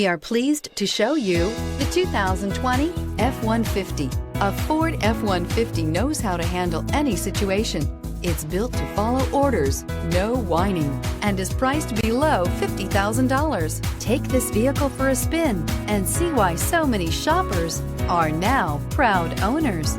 We are pleased to show you the 2020 F-150. A Ford F-150 knows how to handle any situation. It's built to follow orders, no whining, and is priced below $50,000. Take this vehicle for a spin and see why so many shoppers are now proud owners.